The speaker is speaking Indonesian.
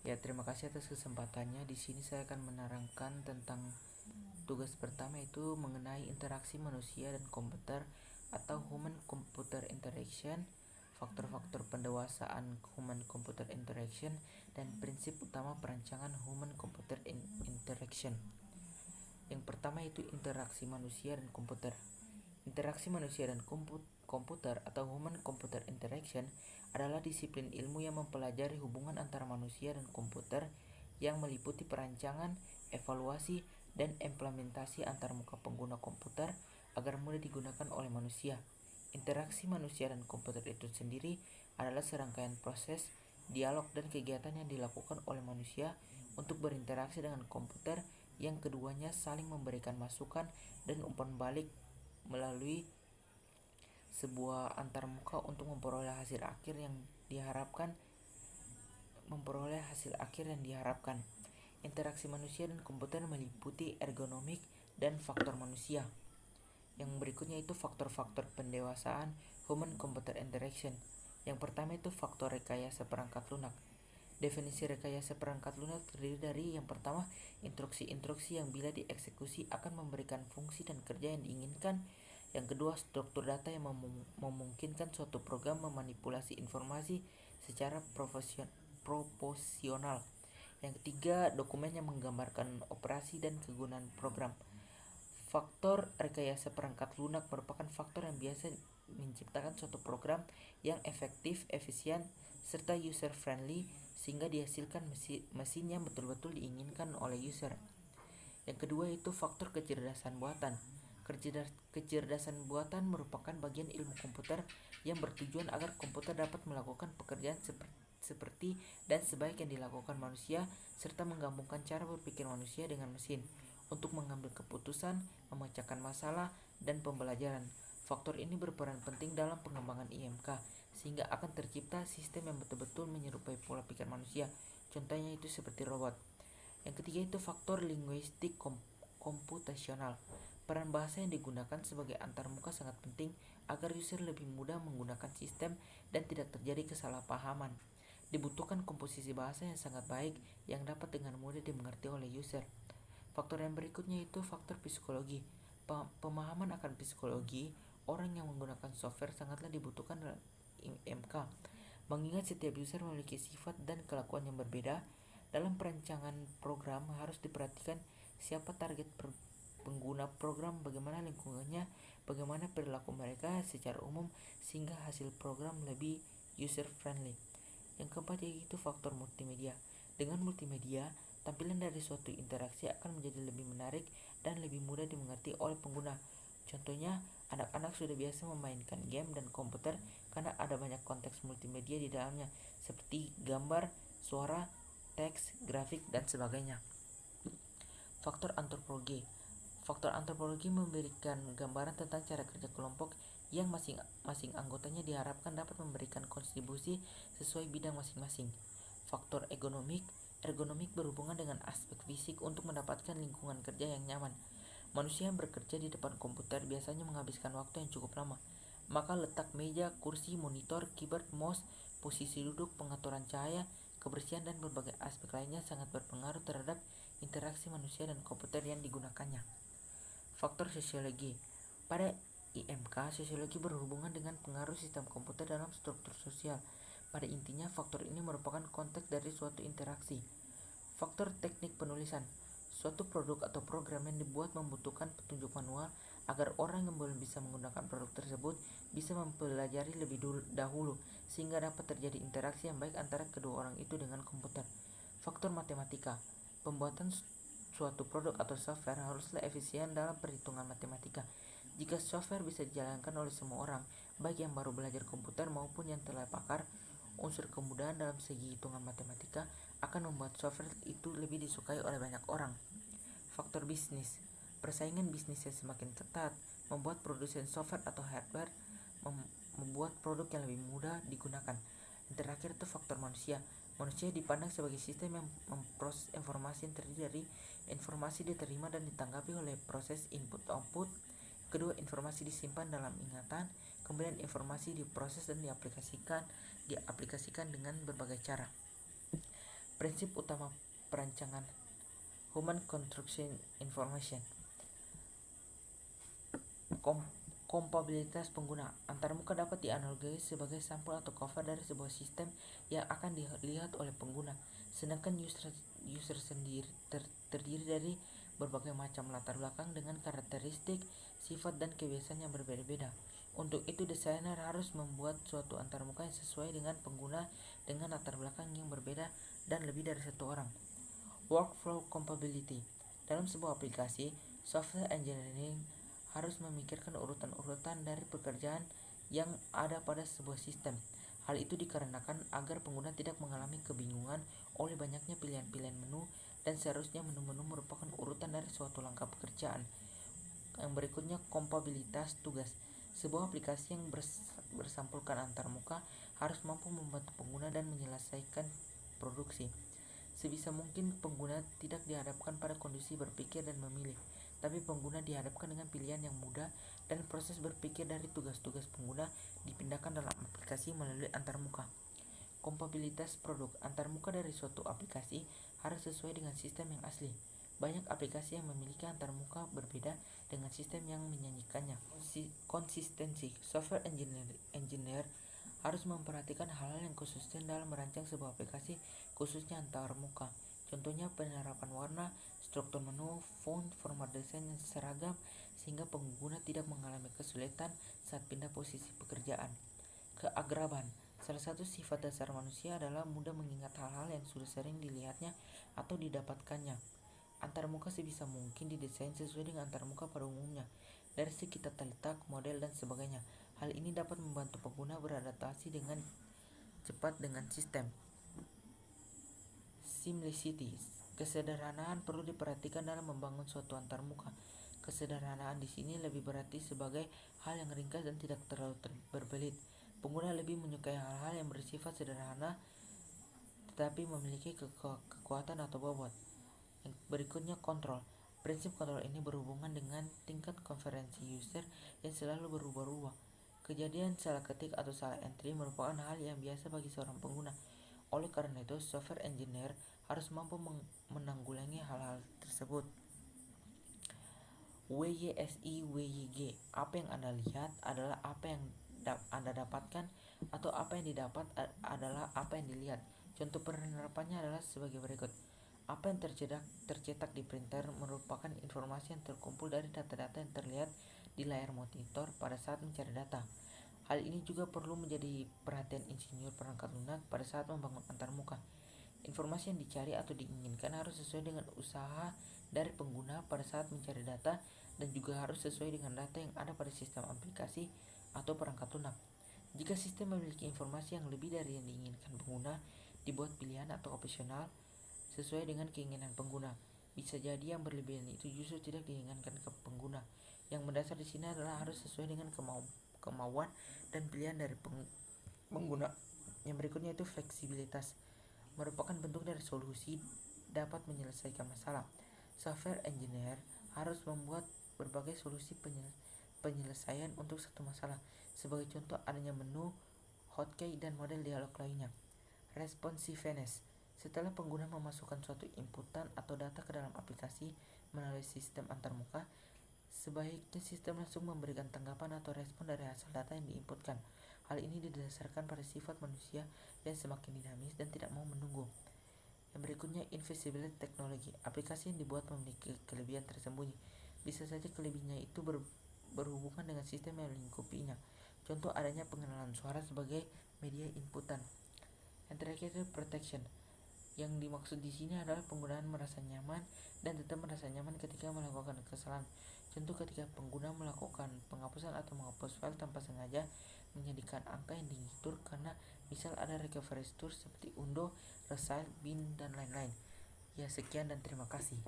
Ya, terima kasih atas kesempatannya. Di sini saya akan menerangkan tentang tugas pertama, itu mengenai interaksi manusia dan komputer atau human computer interaction, faktor-faktor pendewasaan human computer interaction, dan prinsip utama perancangan human computer interaction. Yang pertama itu interaksi manusia dan komputer. Interaksi manusia dan komputer atau human computer interaction adalah disiplin ilmu yang mempelajari hubungan antara manusia dan komputer yang meliputi perancangan, evaluasi, dan implementasi antarmuka pengguna komputer agar mudah digunakan oleh manusia. Interaksi manusia dan komputer itu sendiri adalah serangkaian proses, dialog, dan kegiatan yang dilakukan oleh manusia untuk berinteraksi dengan komputer yang keduanya saling memberikan masukan dan umpan balik melalui sebuah antarmuka untuk memperoleh hasil akhir yang diharapkan. Interaksi manusia dan komputer meliputi ergonomik dan faktor manusia. Yang berikutnya itu faktor-faktor pendewasaan human computer interaction. Yang pertama itu faktor rekayasa perangkat lunak. Definisi rekayasa perangkat lunak terdiri dari yang pertama, instruksi-instruksi yang bila dieksekusi akan memberikan fungsi dan kerja yang diinginkan. Yang kedua, struktur data yang memungkinkan suatu program memanipulasi informasi secara proporsional. Yang ketiga, dokumen yang menggambarkan operasi dan kegunaan program. Faktor rekayasa perangkat lunak merupakan faktor yang biasa menciptakan suatu program yang efektif, efisien, serta user-friendly sehingga dihasilkan mesin yang betul-betul diinginkan oleh user. Yang kedua itu faktor kecerdasan buatan. Kecerdasan buatan merupakan bagian ilmu komputer yang bertujuan agar komputer dapat melakukan pekerjaan seperti dan sebaik yang dilakukan manusia, serta menggabungkan cara berpikir manusia dengan mesin untuk mengambil keputusan, memecahkan masalah, dan pembelajaran. Faktor ini berperan penting dalam pengembangan IMK sehingga akan tercipta sistem yang betul-betul menyerupai pola pikir manusia. Contohnya itu seperti robot. Yang ketiga itu faktor linguistik komputasional. Peran bahasa yang digunakan sebagai antarmuka sangat penting agar user lebih mudah menggunakan sistem dan tidak terjadi kesalahpahaman. Dibutuhkan komposisi bahasa yang sangat baik yang dapat dengan mudah dimengerti oleh user. Faktor yang berikutnya itu faktor psikologi. Pemahaman akan psikologi orang yang menggunakan software sangatlah dibutuhkan dalam IMK. Mengingat setiap user memiliki sifat dan kelakuan yang berbeda, dalam perancangan program harus diperhatikan siapa target pengguna program, bagaimana lingkungannya, bagaimana perilaku mereka secara umum sehingga hasil program lebih user friendly. Yang keempat yaitu faktor multimedia. Dengan multimedia, tampilan dari suatu interaksi akan menjadi lebih menarik dan lebih mudah dimengerti oleh pengguna. Contohnya, anak-anak sudah biasa memainkan game dan komputer karena ada banyak konteks multimedia di dalamnya, seperti gambar, suara, teks, grafik, dan sebagainya. Faktor antropologi. Faktor antropologi memberikan gambaran tentang cara kerja kelompok yang masing-masing anggotanya diharapkan dapat memberikan kontribusi sesuai bidang masing-masing. Faktor ergonomik berhubungan dengan aspek fisik untuk mendapatkan lingkungan kerja yang nyaman. Manusia yang bekerja di depan komputer biasanya menghabiskan waktu yang cukup lama. Maka letak meja, kursi, monitor, keyboard, mouse, posisi duduk, pengaturan cahaya, kebersihan, dan berbagai aspek lainnya sangat berpengaruh terhadap interaksi manusia dan komputer yang digunakannya. Faktor sosiologi. Pada IMK, sosiologi berhubungan dengan pengaruh sistem komputer dalam struktur sosial. Pada intinya, faktor ini merupakan konteks dari suatu interaksi. Faktor teknik penulisan. Suatu produk atau program yang dibuat membutuhkan petunjuk manual agar orang yang belum bisa menggunakan produk tersebut bisa mempelajari lebih dahulu sehingga dapat terjadi interaksi yang baik antara kedua orang itu dengan komputer. Faktor matematika. Pembuatan suatu produk atau software haruslah efisien dalam perhitungan matematika. Jika software bisa dijalankan oleh semua orang, baik yang baru belajar komputer maupun yang telah pakar, unsur kemudahan dalam segi hitungan matematika akan membuat software itu lebih disukai oleh banyak orang. Faktor bisnis. Persaingan bisnis yang semakin ketat membuat produsen software atau hardware membuat produk yang lebih mudah digunakan. Yang terakhir itu faktor manusia. Manusia dipandang sebagai sistem yang memproses informasi yang terdiri dari informasi diterima dan ditanggapi oleh proses input-output. Kedua, informasi disimpan dalam ingatan. Kemudian informasi diproses dan diaplikasikan dengan berbagai cara. Prinsip utama perancangan Human Construction Information. Kompabilitas pengguna antarmuka dapat dianalogikan sebagai sampel atau cover dari sebuah sistem yang akan dilihat oleh pengguna. Sedangkan user sendiri terdiri dari berbagai macam latar belakang dengan karakteristik, sifat, dan kebiasaan yang berbeda-beda. Untuk itu, desainer harus membuat suatu antarmuka yang sesuai dengan pengguna dengan latar belakang yang berbeda dan lebih dari satu orang. Workflow compatibility. Dalam sebuah aplikasi, software engineering harus memikirkan urutan-urutan dari pekerjaan yang ada pada sebuah sistem. Hal itu dikarenakan agar pengguna tidak mengalami kebingungan oleh banyaknya pilihan-pilihan menu, dan seharusnya menu-menu merupakan urutan dari suatu langkah pekerjaan. Yang berikutnya, kompatibilitas tugas. Sebuah aplikasi yang bersampulkan antarmuka harus mampu membantu pengguna dan menyelesaikan produksi. Sebisa mungkin pengguna tidak dihadapkan pada kondisi berpikir dan memilih, tapi pengguna dihadapkan dengan pilihan yang mudah, dan proses berpikir dari tugas-tugas pengguna dipindahkan dalam aplikasi melalui antarmuka. Kompatibilitas produk. Antarmuka dari suatu aplikasi harus sesuai dengan sistem yang asli. Banyak aplikasi yang memiliki antarmuka berbeda dengan sistem yang menyanyikannya. Konsistensi. Software engineer harus memperhatikan hal-hal yang konsisten dalam merancang sebuah aplikasi, khususnya antarmuka. Contohnya penerapan warna, struktur menu, font, format desain yang seragam, sehingga pengguna tidak mengalami kesulitan saat pindah posisi pekerjaan. Keakraban. Salah satu sifat dasar manusia adalah mudah mengingat hal-hal yang sudah sering dilihatnya atau didapatkannya. Antarmuka sebisa mungkin didesain sesuai dengan antarmuka pada umumnya, dari segi tata letak, model, dan sebagainya. Hal ini dapat membantu pengguna beradaptasi dengan cepat dengan sistem. Simplicity. Kesederhanaan perlu diperhatikan dalam membangun suatu antarmuka. Kesederhanaan di sini lebih berarti sebagai hal yang ringkas dan tidak terlalu berbelit. Pengguna lebih menyukai hal-hal yang bersifat sederhana tetapi memiliki kekuatan atau bobot. Yang berikutnya, kontrol. Prinsip kontrol ini berhubungan dengan tingkat konferensi user yang selalu berubah-ubah. Kejadian salah ketik atau salah entry merupakan hal yang biasa bagi seorang pengguna. Oleh karena itu, software engineer harus mampu menanggulangi hal-hal tersebut. WYSI-WYG. Apa yang Anda lihat adalah apa yang Anda dapatkan, atau apa yang didapat adalah apa yang dilihat. Contoh penerapannya adalah sebagai berikut. Apa yang tercetak di printer merupakan informasi yang terkumpul dari data-data yang terlihat di layar monitor pada saat mencari data. Hal ini juga perlu menjadi perhatian insinyur perangkat lunak pada saat membangun antarmuka. Informasi yang dicari atau diinginkan harus sesuai dengan usaha dari pengguna pada saat mencari data, dan juga harus sesuai dengan data yang ada pada sistem aplikasi atau perangkat lunak. Jika sistem memiliki informasi yang lebih dari yang diinginkan pengguna, dibuat pilihan atau opsional sesuai dengan keinginan pengguna. Bisa jadi yang berlebihan itu justru tidak diinginkan ke pengguna. Yang mendasar di sini adalah harus sesuai dengan kemauan dan pilihan dari pengguna. Yang berikutnya itu fleksibilitas. Merupakan bentuk dari solusi dapat menyelesaikan masalah. Software engineer harus membuat berbagai solusi penyelesaian untuk satu masalah. Sebagai contoh, adanya menu, hotkey, dan model dialog lainnya. Responsiveness. Setelah pengguna memasukkan suatu inputan atau data ke dalam aplikasi melalui sistem antarmuka, sebaiknya sistem langsung memberikan tanggapan atau respon dari hasil data yang diinputkan. Hal ini didasarkan pada sifat manusia yang semakin dinamis dan tidak mau menunggu. Yang berikutnya, invisibility teknologi. Aplikasi yang dibuat memiliki kelebihan tersembunyi. Bisa saja kelebihannya itu berhubungan dengan sistem yang melingkupinya. Contoh, adanya pengenalan suara sebagai media inputan. Yang terakhir itu protection. Yang dimaksud di sini adalah penggunaan merasa nyaman dan tetap merasa nyaman ketika melakukan kesalahan. Contoh, ketika pengguna melakukan penghapusan atau menghapus file tanpa sengaja, menjadikan angka yang diatur karena misal ada recovery tools seperti undo, resize, bin, dan lain-lain. Ya, sekian dan terima kasih.